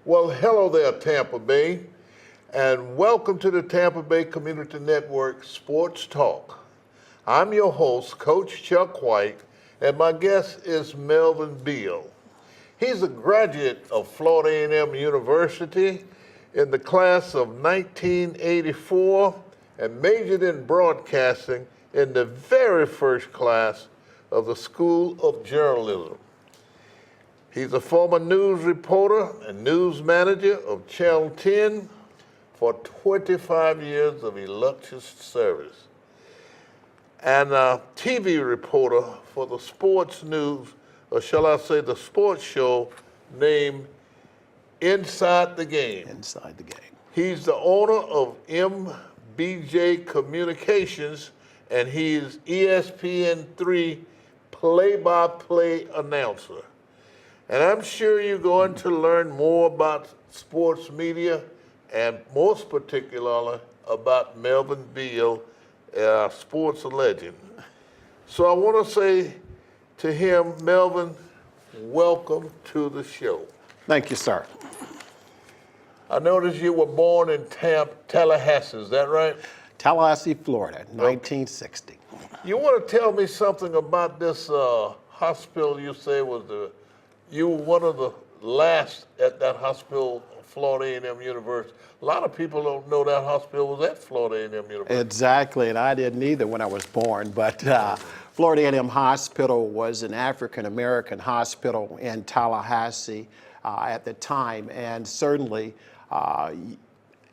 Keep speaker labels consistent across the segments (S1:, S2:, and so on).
S1: Well, hello there, Tampa Bay, and welcome to the Tampa Bay Community Network Sports Talk. I'm your host, Coach Chuck White, and my guest is Melvin Beal. He's a graduate of Florida A&M University in the class of 1984 and majored in broadcasting in the very first class of the School of Journalism. He's a former news reporter and news manager of Channel 10 for 25 years of illustrious service, and a TV reporter for the sports news, or shall I say the sports show named Inside the Game.
S2: Inside the Game.
S1: He's the owner of MBJ Communications, and he is ESPN3 play-by-play announcer. And I'm sure you're going to learn more about sports media and most particularly about Melvin Beal, a sports legend. So I want to say to him, Melvin, welcome to the show.
S2: Thank you, sir.
S1: I noticed you were born in Tallahassee, is that right?
S2: Tallahassee, Florida, 1960.
S1: You want to tell me something about this hospital you say you were one of the last at that hospital, Florida A&M University. A lot of people don't know that hospital was at Florida A&M University.
S2: Exactly, and I didn't either when I was born, but Florida A&M Hospital was an African-American hospital in Tallahassee at the time, and certainly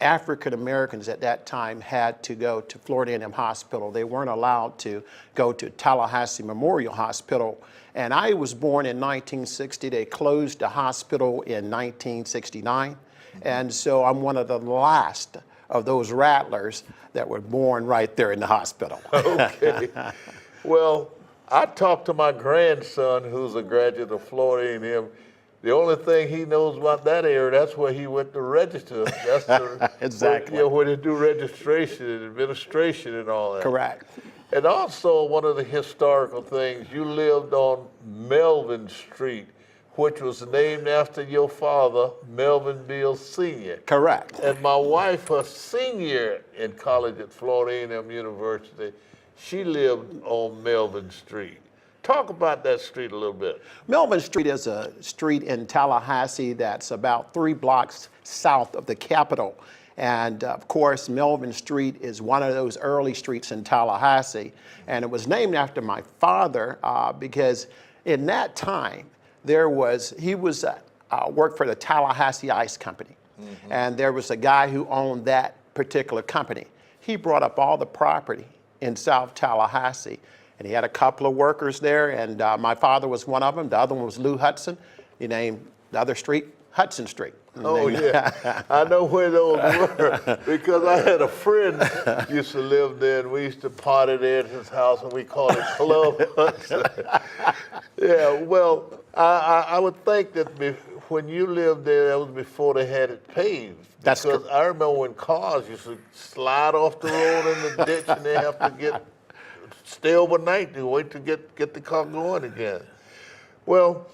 S2: African Americans at that time had to go to Florida A&M Hospital. They weren't allowed to go to Tallahassee Memorial Hospital. And I was born in 1960. They closed the hospital in 1969. And so I'm one of the last of those rattlers that were born right there in the hospital.
S1: Okay. Well, I talked to my grandson, who's a graduate of Florida A&M. The only thing he knows about that area, that's where he went to register. That's
S2: exactly.
S1: Where they do registration and administration and all that.
S2: Correct.
S1: And also, one of the historical things, you lived on Melvin Street, which was named after your father, Melvin Beal Sr.
S2: Correct.
S1: And my wife, her senior in college at Florida A&M University, she lived on Melvin Street. Talk about that street a little bit.
S2: Melvin Street is a street in Tallahassee that's about 3 blocks south of the Capitol. And of course, Melvin Street is one of those early streets in Tallahassee. And it was named after my father because in that time, he worked for the Tallahassee Ice Company. Mm-hmm. And there was a guy who owned that particular company. He brought up all the property in South Tallahassee. And he had a couple of workers there, and my father was one of them. The other one was Lou Hudson. He named the other street Hudson Street.
S1: Oh, yeah. I know where those were because I had a friend used to live there, and we used to party there at his house, and we called it Club Hudson. Yeah, well, I would think that when you lived there, that was before they had it paved.
S2: That's
S1: because I remember when cars used to slide off the road in the ditch, and they have to stay overnight to wait to get the car going again. Well,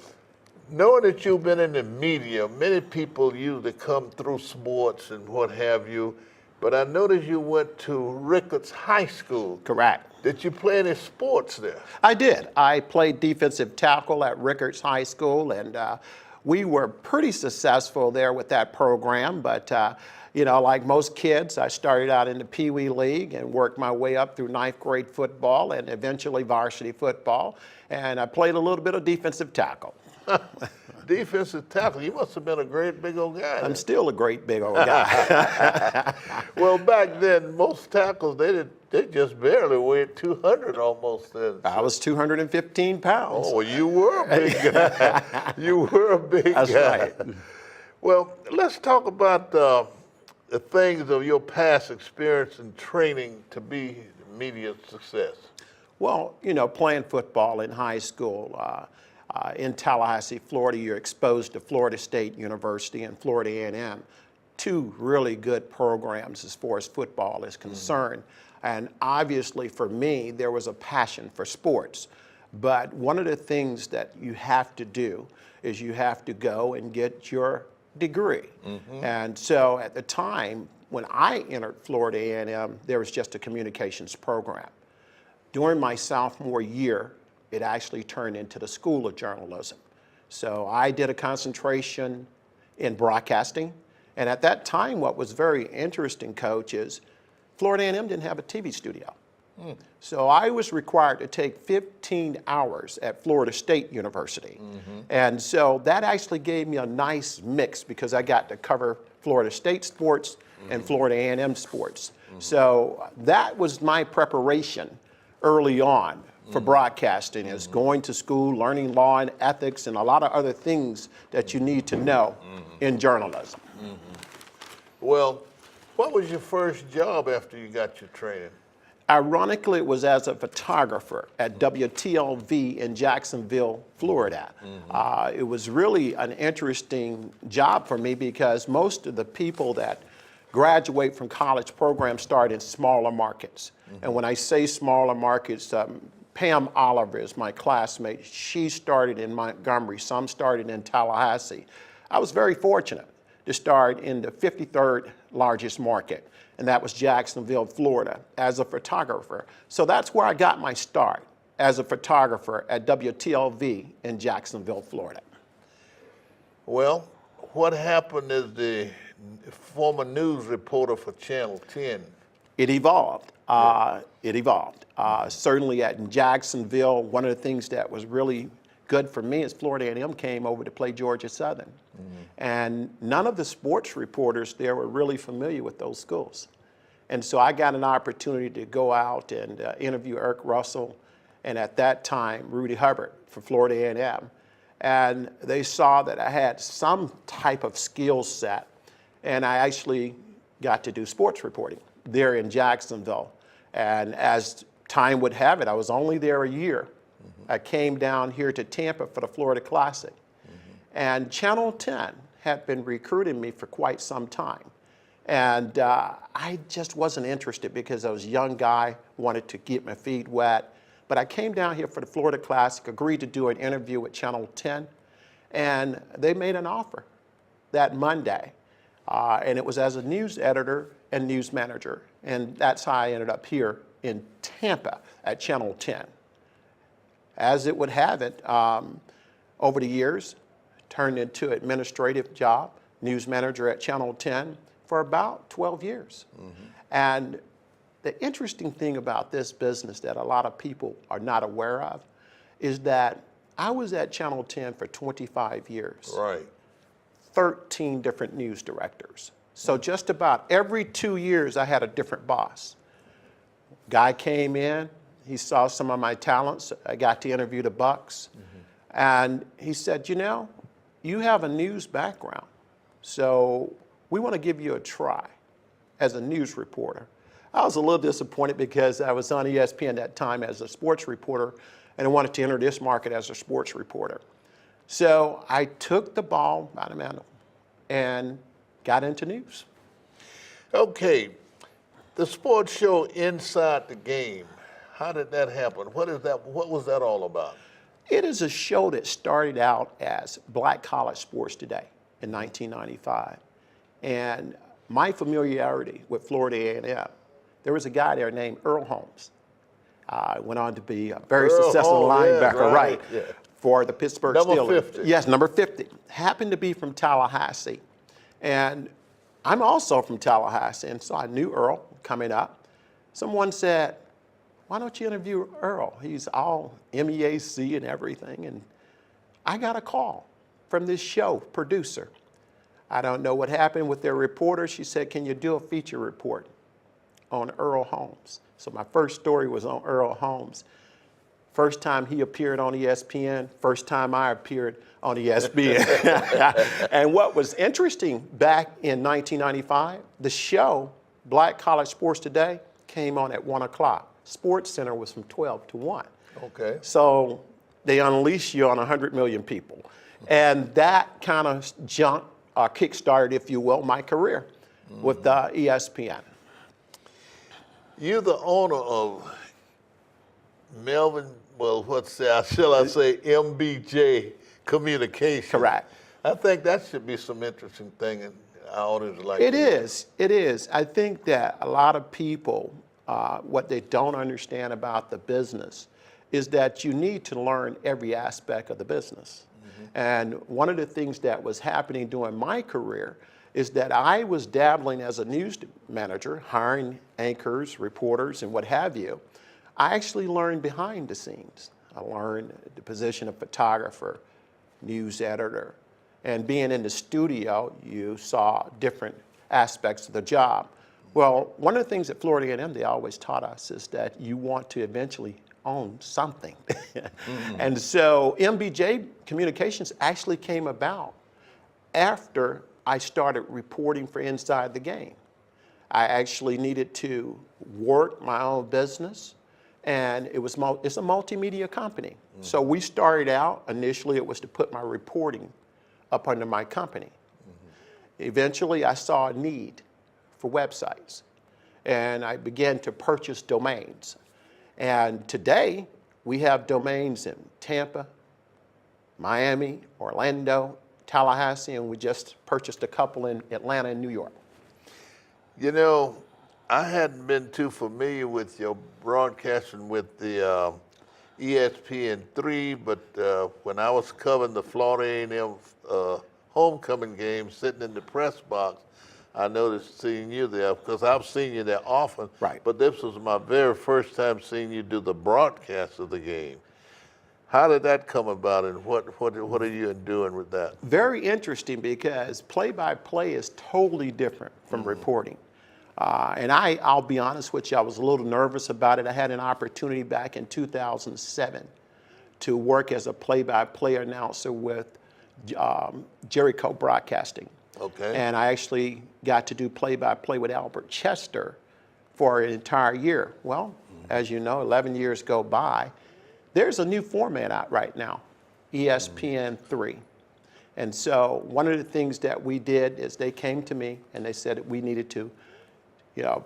S1: knowing that you've been in the media, many people usually come through sports and what have you, but I noticed you went to Ricketts High School.
S2: Correct.
S1: Did you play any sports there?
S2: I did. I played defensive tackle at Ricketts High School, and we were pretty successful there with that program, but you know, like most kids, I started out in the Pee Wee League and worked my way up through 9th grade football and eventually varsity football. And I played a little bit of defensive tackle.
S1: Defensive tackle, you must have been a great big old guy.
S2: I'm still a great big old guy.
S1: Well, back then, most tackles, they just barely weighed 200 almost then. So.
S2: I was 215 pounds.
S1: Oh, you were a big guy. You were a big guy.
S2: That's right.
S1: Well, let's talk about the things of your past experience and training to be media success.
S2: Well, you know, playing football in high school, in Tallahassee, Florida, you're exposed to Florida State University and Florida A&M, 2 really good programs as far as football is concerned. And obviously for me, there was a passion for sports. But one of the things that you have to do is you have to go and get your degree. And so at the time, when I entered Florida A&M, there was just a communications program. During my sophomore year, it actually turned into the School of Journalism. So I did a concentration in broadcasting. And at that time, what was very interesting, Coach, is Florida A&M didn't have a TV studio. So I was required to take 15 hours at Florida State University. And so that actually gave me a nice mix because I got to cover Florida State sports and Florida A&M sports. So that was my preparation early on for broadcasting, is going to school, learning law and ethics, and a lot of other things that you need to know in journalism.
S1: Well, what was your first job after you got your training?
S2: Ironically, it was as a photographer at WTLV in Jacksonville, Florida. It was really an interesting job for me because most of the people that graduate from college programs start in smaller markets. And when I say smaller markets, Pam Oliver is my classmate. She started in Montgomery. Some started in Tallahassee. I was very fortunate to start in the 53rd largest market, and that was Jacksonville, Florida, as a photographer. So that's where I got my start, as a photographer at WTLV in Jacksonville, Florida.
S1: Well, what happened as the former news reporter for Channel 10?
S2: It evolved. It evolved. Certainly in Jacksonville, one of the things that was really good for me is Florida A&M came over to play Georgia Southern. And none of the sports reporters there were really familiar with those schools. And so I got an opportunity to go out and interview Eric Russell, and at that time, Rudy Hubbard for Florida A&M. And they saw that I had some type of skill set, and I actually got to do sports reporting there in Jacksonville. And as time would have it, I was only there a year. I came down here to Tampa for the Florida Classic. And Channel 10 had been recruiting me for quite some time. And I just wasn't interested because I was a young guy, wanted to get my feet wet. But I came down here for the Florida Classic, agreed to do an interview with Channel 10, and they made an offer that Monday. And it was as a news editor and news manager. And that's how I ended up here in Tampa at Channel 10. As it would have it, over the years, turned into administrative job, news manager at Channel 10 for about 12 years. And the interesting thing about this business that a lot of people are not aware of is that I was at Channel 10 for 25 years.
S1: Right.
S2: 13 different news directors. So just about every 2 years, I had a different boss. Guy came in, he saw some of my talents. I got to interview the Bucks. And he said, you know, you have a news background, so we want to give you a try as a news reporter. I was a little disappointed because I was on ESPN at that time as a sports reporter, and I wanted to enter this market as a sports reporter. So I took the ball by the mantle and got into news.
S1: Okay, the sports show Inside the Game, how did that happen? What was that all about?
S2: It is a show that started out as Black College Sports Today in 1995. And my familiarity with Florida A&M, there was a guy there named Earl Holmes. Went on to be a very successful linebacker, right, for the Pittsburgh Steelers.
S1: Number 50.
S2: Yes, number 50. Happened to be from Tallahassee. And I'm also from Tallahassee, and so I knew Earl coming up. Someone said, why don't you interview Earl? He's all MEAC and everything. And I got a call from this show producer. I don't know what happened with their reporter. She said, can you do a feature report on Earl Holmes? So my first story was on Earl Holmes. First time he appeared on ESPN, first time I appeared on ESPN. And what was interesting back in 1995, the show, Black College Sports Today, came on at 1 o'clock. Sports Center was from 12 to 1.
S1: Okay.
S2: So they unleash you on 100 million people. And that kind of kick-started, if you will, my career with ESPN.
S1: You're the owner of Melvin, well, shall I say, MBJ Communications.
S2: Correct.
S1: I think that should be some interesting thing in our audience like
S2: It
S1: that.
S2: is. It is. I think that a lot of people, what they don't understand about the business is that you need to learn every aspect of the business. And one of the things that was happening during my career is that I was dabbling as a news manager, hiring anchors, reporters, and what have you. I actually learned behind the scenes. I learned the position of photographer, news editor, and being in the studio, you saw different aspects of the job. Well, one of the things at Florida A&M they always taught us is that you want to eventually own something. And so MBJ Communications actually came about after I started reporting for Inside the Game. I actually needed to work my own business, and it's a multimedia company. So we started out, initially it was to put my reporting up under my company. Eventually I saw a need for websites, and I began to purchase domains. And today we have domains in Tampa, Miami, Orlando, Tallahassee, and we just purchased a couple in Atlanta and New York.
S1: You know, I hadn't been too familiar with your broadcasting with the ESPN3, but when I was covering the Florida A&M homecoming game, sitting in the press box, I noticed seeing you there because I've seen you there often.
S2: Right.
S1: But this was my very first time seeing you do the broadcast of the game. How did that come about, and what are you doing with that?
S2: Very interesting because play-by-play is totally different from reporting. And I'll be honest with you, I was a little nervous about it. I had an opportunity back in 2007 to work as a play-by-play announcer with Jericho Broadcasting.
S1: Okay.
S2: And I actually got to do play-by-play with Albert Chester for an entire year. Well, as you know, 11 years go by. There's a new format out right now, ESPN3. And so one of the things that we did is they came to me and they said that we needed to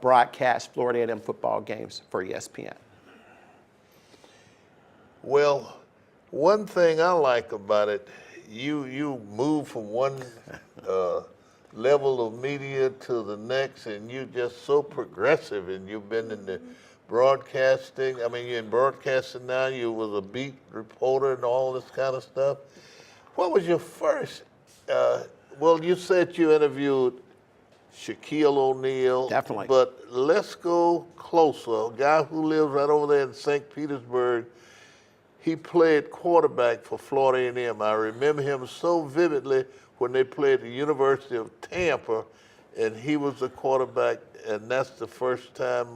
S2: broadcast Florida A&M football games for ESPN.
S1: Well, one thing I like about it, you move from one level of media to the next, and you're just so progressive, and you've been in the broadcasting. I mean, you're in broadcasting now. You was a beat reporter and all this kind of stuff. What was your first? Well, you said you interviewed Shaquille O'Neal.
S2: Definitely.
S1: But let's go closer. A guy who lives right over there in St. Petersburg. He played quarterback for Florida A&M. I remember him so vividly when they played at the University of Tampa, and he was the quarterback, and that's the first time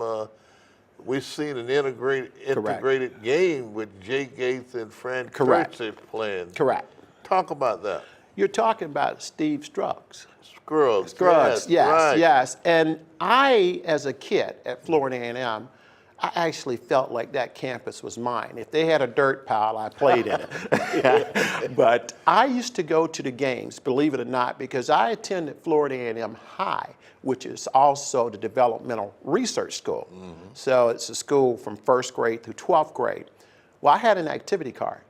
S1: we've seen an integrated game with Jay Gates and Fran Kirksey playing.
S2: Correct.
S1: Talk about that.
S2: You're talking about Steve Scruggs.
S1: Scruggs,
S2: yes,
S1: right.
S2: yes. And I, as a kid at Florida A&M, I actually felt like that campus was mine. If they had a dirt pile, I played in it. But I used to go to the games, believe it or not, because I attended Florida A&M High, which is also the developmental research school. So it's a school from first grade through 12th grade. Well, I had an activity card,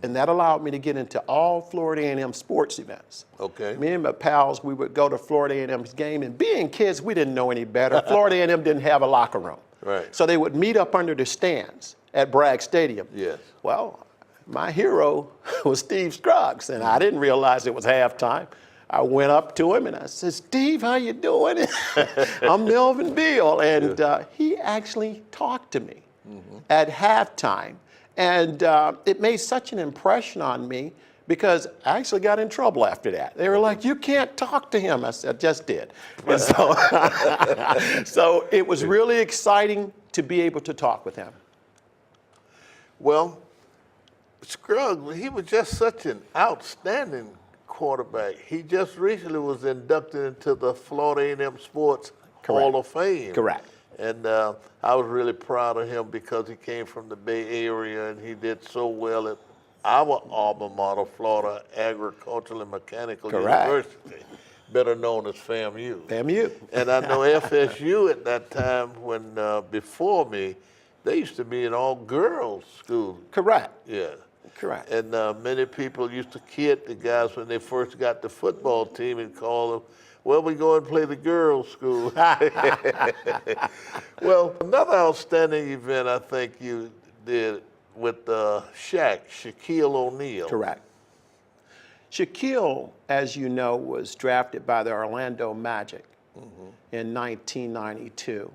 S2: and that allowed me to get into all Florida A&M sports events.
S1: Okay.
S2: Me and my pals, we would go to Florida A&M's game, and being kids, we didn't know any better. Florida A&M didn't have a locker room.
S1: Right.
S2: So they would meet up under the stands at Bragg Stadium.
S1: Yes.
S2: Well, my hero was Steve Scruggs, and I didn't realize it was halftime. I went up to him and I said, "Steve, how you doing?" I'm Melvin Beal, and he actually talked to me at halftime, and it made such an impression on me because I actually got in trouble after that. They were like, "You can't talk to him." I said, "I just did." And so, so it was really exciting to be able to talk with him.
S1: Well, Scruggs, he was just such an outstanding quarterback. He just recently was inducted into the Florida A&M Sports Hall of Fame.
S2: Correct.
S1: And I was really proud of him because he came from the Bay Area and he did so well at our alma mater, Florida Agricultural and Mechanical University, better known as FAMU.
S2: FAMU.
S1: And I know FSU at that time, when before me, they used to be an all-girls school.
S2: Correct.
S1: Yeah.
S2: Correct.
S1: And many people used to kid the guys when they first got the football team and call them, well, we go and play the girls' school. Well, another outstanding event I think you did with Shaquille O'Neal.
S2: Correct. Shaquille, as you know, was drafted by the Orlando Magic in 1992.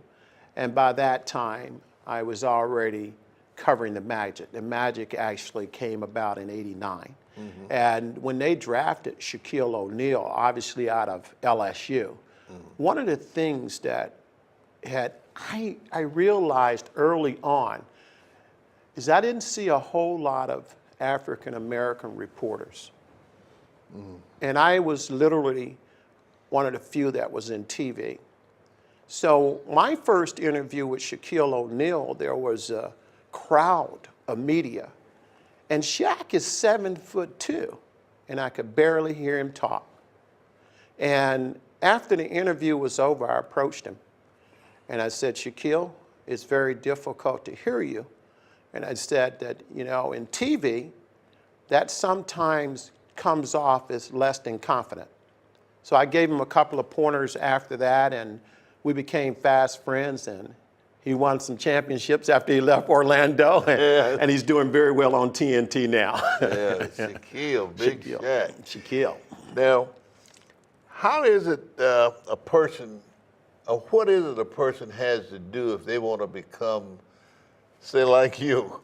S2: And by that time, I was already covering the Magic. The Magic actually came about in '89. And when they drafted Shaquille O'Neal, obviously out of LSU, one of the things that I realized early on is I didn't see a whole lot of African American reporters. And I was literally one of the few that was in TV. So my first interview with Shaquille O'Neal, there was a crowd of media. And Shaq is 7'2", and I could barely hear him talk. And after the interview was over, I approached him. And I said, Shaquille, it's very difficult to hear you. And I said that, you know, in TV, that sometimes comes off as less than confident. So I gave him a couple of pointers after that, and we became fast friends, and he won some championships after he left Orlando, and he's doing very well on TNT now.
S1: Yeah, Shaquille, big Shaq.
S2: Shaquille.
S1: Now, how is it a person, or what is it a person has to do if they want to become, say, like you,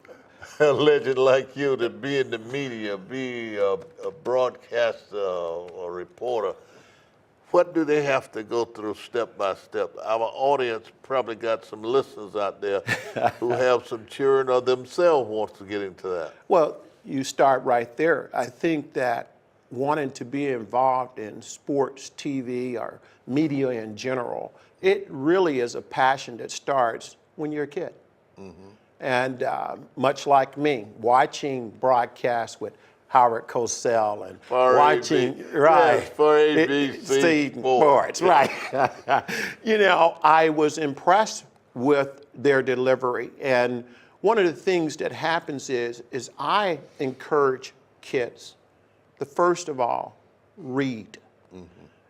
S1: a legend like you, to be in the media, be a broadcaster or reporter? What do they have to go through step by step? Our audience probably got some listeners out there who have some children or themselves wants to get into that.
S2: Well, you start right there. I think that wanting to be involved in sports, TV, or media in general, it really is a passion that starts when you're a kid. And much like me, watching broadcasts with Howard Cosell and watching, right,
S1: for ABC
S2: Sports, right. You know, I was impressed with their delivery. And one of the things that happens is I encourage kids to, first of all, read.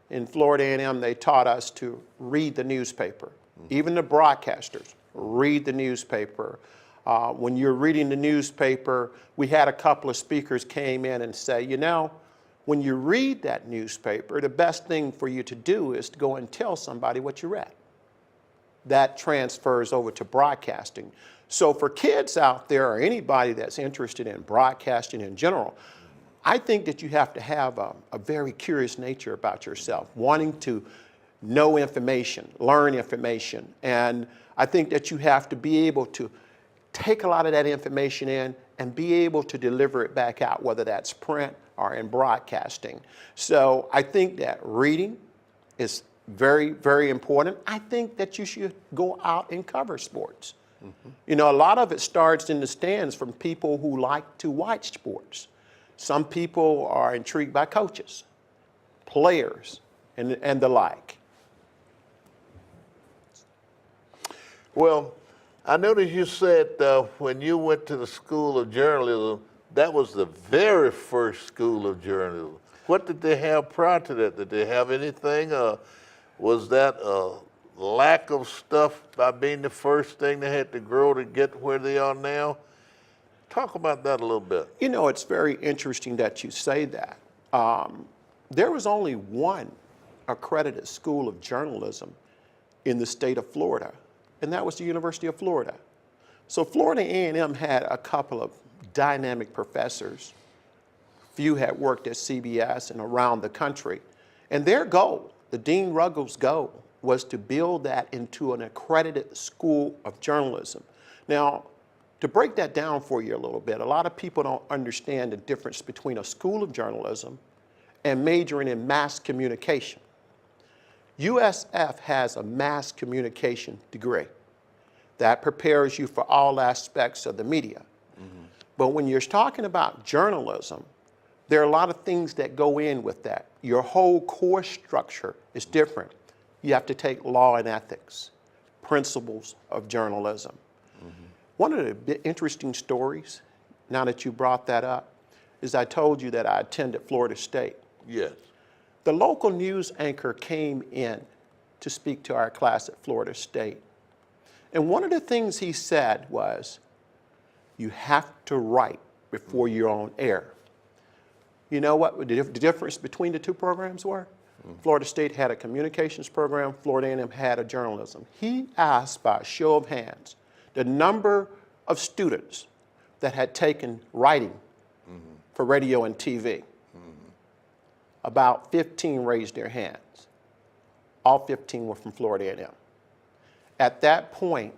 S2: In Florida A&M, they taught us to read the newspaper. Even the broadcasters, read the newspaper. When you're reading the newspaper, we had a couple of speakers came in and say, you know, when you read that newspaper, the best thing for you to do is to go and tell somebody what you read. That transfers over to broadcasting. So for kids out there or anybody that's interested in broadcasting in general, I think that you have to have a very curious nature about yourself, wanting to know information, learn information. And I think that you have to be able to take a lot of that information in and be able to deliver it back out, whether that's print or in broadcasting. So I think that reading is very, very important. I think that you should go out and cover sports. You know, a lot of it starts in the stands from people who like to watch sports. Some people are intrigued by coaches, players, and the like.
S1: Well, I noticed you said when you went to the School of Journalism, that was the very first School of Journalism. What did they have prior to that? Did they have anything? Was that a lack of stuff by being the first thing they had to grow to get where they are now? Talk about that a little bit.
S2: You know, it's very interesting that you say that. There was only one accredited School of Journalism in the state of Florida, and that was the University of Florida. So Florida A&M had a couple of dynamic professors. Few had worked at CBS and around the country. And their goal, the Dean Ruggles' goal, was to build that into an accredited School of Journalism. Now, to break that down for you a little bit, a lot of people don't understand the difference between a School of Journalism and majoring in mass communication. USF has a mass communication degree that prepares you for all aspects of the media. But when you're talking about journalism, there are a lot of things that go in with that. Your whole course structure is different. You have to take law and ethics, principles of journalism. One of the interesting stories, now that you brought that up, is I told you that I attended Florida State.
S1: Yes.
S2: The local news anchor came in to speak to our class at Florida State. And one of the things he said was, you have to write before you're on air. You know what the difference between the two programs were? Florida State had a communications program, Florida A&M had a journalism. He asked by a show of hands the number of students that had taken writing for radio and TV. About 15 raised their hands. All 15 were from Florida A&M. At that point,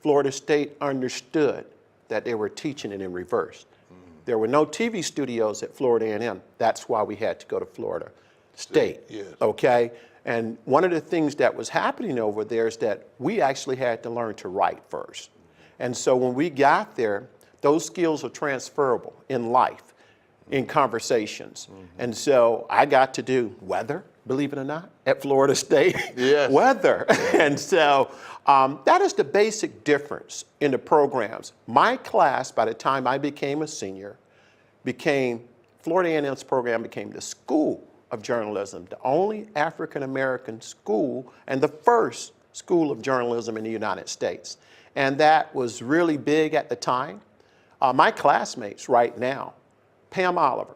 S2: Florida State understood that they were teaching it in reverse. There were no TV studios at Florida A&M. That's why we had to go to Florida State.
S1: Yes.
S2: Okay? And one of the things that was happening over there is that we actually had to learn to write first. And so when we got there, those skills are transferable in life, in conversations. And so I got to do weather, believe it or not, at Florida State.
S1: Yes.
S2: Weather. And so that is the basic difference in the programs. My class, by the time I became a senior, Florida A&M's program became the School of Journalism, the only African-American school and the first school of journalism in the United States. And that was really big at the time. My classmates right now, Pam Oliver,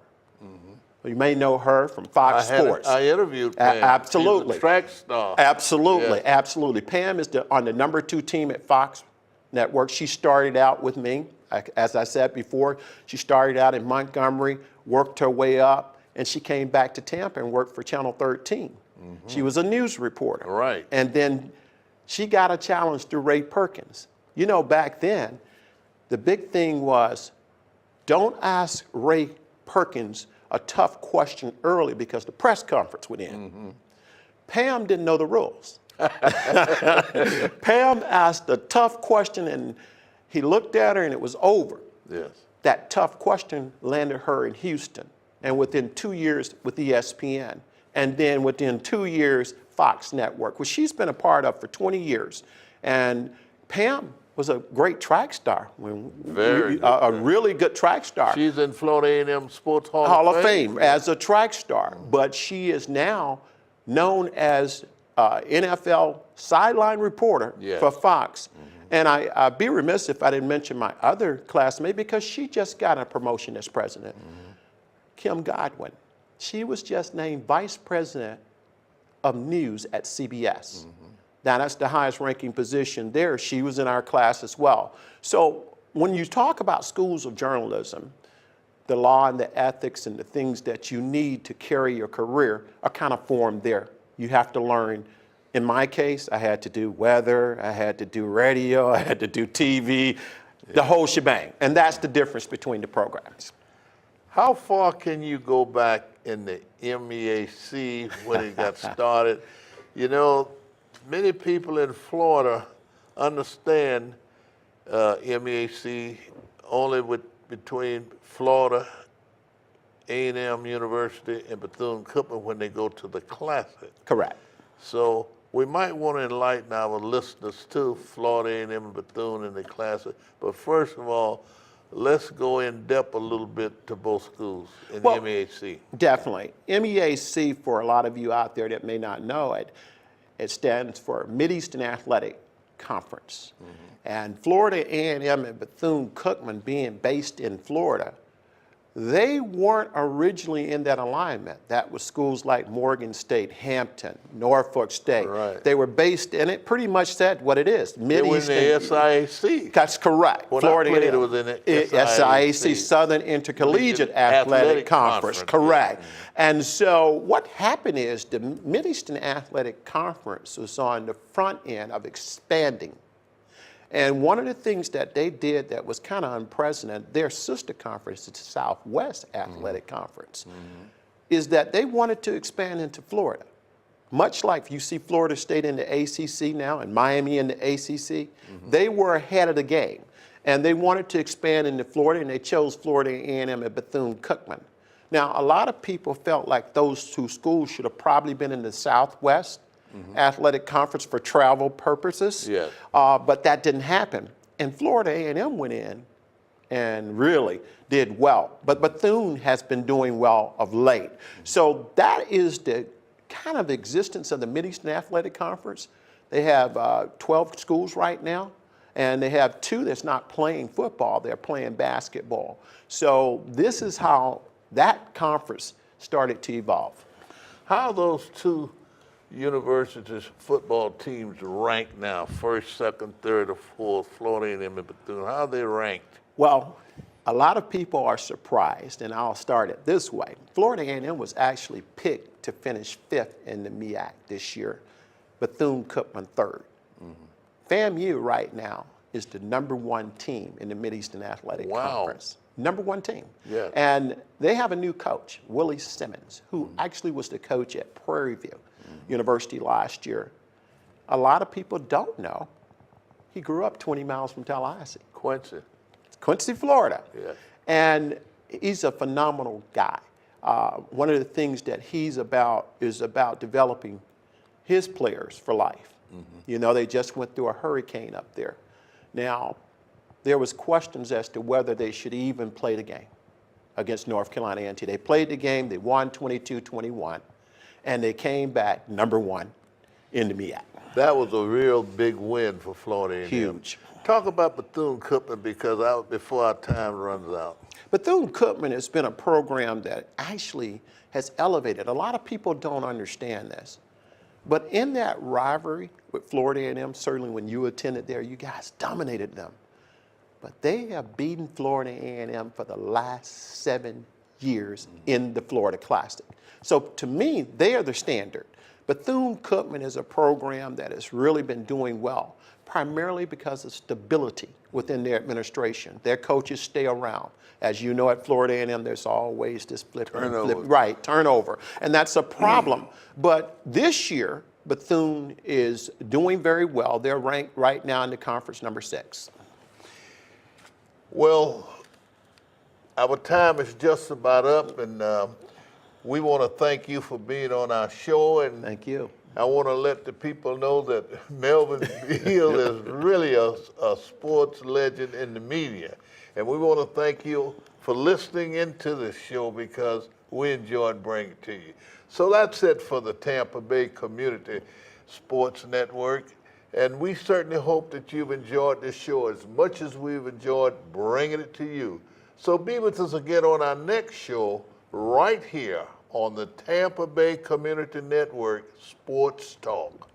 S2: you may know her from Fox Sports.
S1: I interviewed Pam.
S2: Absolutely.
S1: She's a track star.
S2: Absolutely,
S1: Yes.
S2: absolutely. Pam is on the #2 team at Fox Network. She started out with me, as I said before. She started out in Montgomery, worked her way up, and she came back to Tampa and worked for Channel 13. She was a news reporter.
S1: Right.
S2: And then she got a challenge through Ray Perkins. You know, back then, the big thing was, don't ask Ray Perkins a tough question early because the press conference would end. Pam didn't know the rules. Pam asked a tough question and he looked at her and it was over.
S1: Yes.
S2: That tough question landed her in Houston, and within 2 years with ESPN, and then within 2 years, Fox Network, which she's been a part of for 20 years. And Pam was a great track star, a really good track star.
S1: She's in Florida A&M Sports
S2: Hall of Fame as a track star, but she is now known as NFL sideline reporter for Fox. And I'd be remiss if I didn't mention my other classmate because she just got a promotion as president. Kim Godwin. She was just named vice president of news at CBS. Now that's the highest ranking position there. She was in our class as well. So when you talk about schools of journalism, the law and the ethics and the things that you need to carry your career are kind of formed there. You have to learn. In my case, I had to do weather, I had to do radio, I had to do TV, the whole shebang. And that's the difference between the programs.
S1: How far can you go back in the MEAC when it got started? You know, many people in Florida understand MEAC only between Florida A&M University and Bethune-Cookman when they go to the Classic.
S2: Correct.
S1: So we might want to enlighten our listeners to Florida A&M and Bethune in the Classic. But first of all, let's go in depth a little bit to both schools in MEAC.
S2: Definitely. MEAC, for a lot of you out there that may not know it, it stands for Mideastern Athletic Conference. And Florida A&M and Bethune-Cookman being based in Florida, they weren't originally in that alignment. That was schools like Morgan State, Hampton, Norfolk State.
S1: Right.
S2: They were based in it, pretty much said what it is.
S1: They were in the SIAC.
S2: That's correct.
S1: When
S2: Florida
S1: I played,
S2: A&M.
S1: it was in the
S2: SIAC, Southern Intercollegiate Athletic Conference. Correct. And so what happened is the Mideastern Athletic Conference was on the front end of expanding. And one of the things that they did that was kind of unprecedented, their sister conference, the Southwest Athletic Conference, is that they wanted to expand into Florida. Much like you see Florida State in the ACC now and Miami in the ACC, they were ahead of the game. And they wanted to expand into Florida, and they chose Florida A&M and Bethune-Cookman. Now, a lot of people felt like those two schools should have probably been in the Southwest Athletic Conference for travel purposes,
S1: Yes.
S2: but that didn't happen. And Florida A&M went in and really did well. But Bethune has been doing well of late. So that is the kind of existence of the Mid-Eastern Athletic Conference. They have 12 schools right now, and they have 2 that's not playing football, they're playing basketball. So this is how that conference started to evolve.
S1: How are those 2 universities' football teams ranked now? First, second, third, or fourth, Florida A&M and Bethune. How are they ranked?
S2: Well, a lot of people are surprised, and I'll start it this way. Florida A&M was actually picked to finish 5th in the MEAC this year. Bethune-Cookman 3rd. FAMU right now is the #1 team in the Mid-Eastern Athletic Conference. #1 team.
S1: Yeah.
S2: And they have a new coach, Willie Simmons, who actually was the coach at Prairie View University last year. A lot of people don't know he grew up 20 miles from Tallahassee. Quincy, Florida.
S1: Yeah.
S2: And he's a phenomenal guy. One of the things that he's about is about developing his players for life. You know, they just went through a hurricane up there. Now, there was questions as to whether they should even play the game against North Carolina A&T. They played the game, they won 22-21, and they came back #1 in the MEAC.
S1: That was a real big win for Florida A&M.
S2: Huge.
S1: Talk about Bethune-Cookman because before our time runs out.
S2: Bethune-Cookman has been a program that actually has elevated. A lot of people don't understand this. But in that rivalry with Florida A&M, certainly when you attended there, you guys dominated them. But they have beaten Florida A&M for the last 7 years in the Florida Classic. So to me, they are the standard. Bethune-Cookman is a program that has really been doing well, primarily because of stability within their administration. Their coaches stay around. As you know, at Florida A&M, there's always this turnover. And that's a problem. But this year, Bethune is doing very well. They're ranked right now in the conference #6.
S1: Well, our time is just about up, and we want to thank you for being on our show. And
S2: Thank you.
S1: I want to let the people know that Melvin Beal is really a sports legend in the media. And we want to thank you for listening into this show because we enjoyed bringing it to you. So that's it for the Tampa Bay Community Sports Network. And we certainly hope that you've enjoyed this show as much as we've enjoyed bringing it to you. So be with us again on our next show right here on the Tampa Bay Community Network Sports Talk.